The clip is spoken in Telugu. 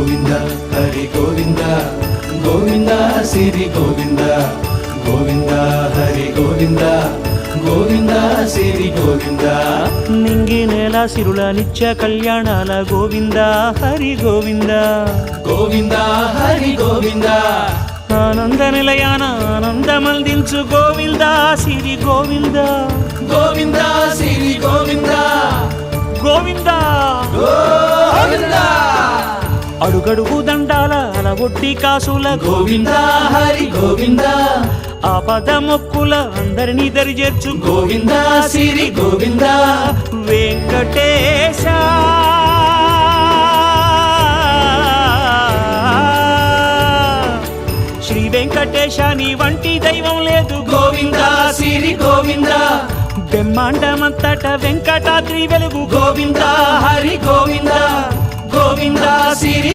గోవింద హరి గోవింద గోవింద సిరి గోవింద గోవింద హరి గోవింద గోవింద సిరి గోవింద నింగి నేల సిరుల నిత్య కళ్యాణాల గోవింద హరి గోవింద గోవింద హరి గోవింద ఆనంద నిలయాన ఆనందమందించు గోవింద సిరి గోవింద గోవింద సిరి గోవింద గోవింద గోవింద అడుగడుగు దండాల అలవొడ్డి కాసుల గోవింద హరి గోవింద ఆపద మొక్కుల అందరినీ దరిచేర్చు గోవింద సిరి గోవింద వెంకటేశ శ్రీ వెంకటేశ నీ వంటి దైవం లేదు గోవింద సిరి గోవింద బ్రహ్మాండమంతట వెంకటాద్రి వెలుగు గోవింద హరి గోవింద గోవింద సిరి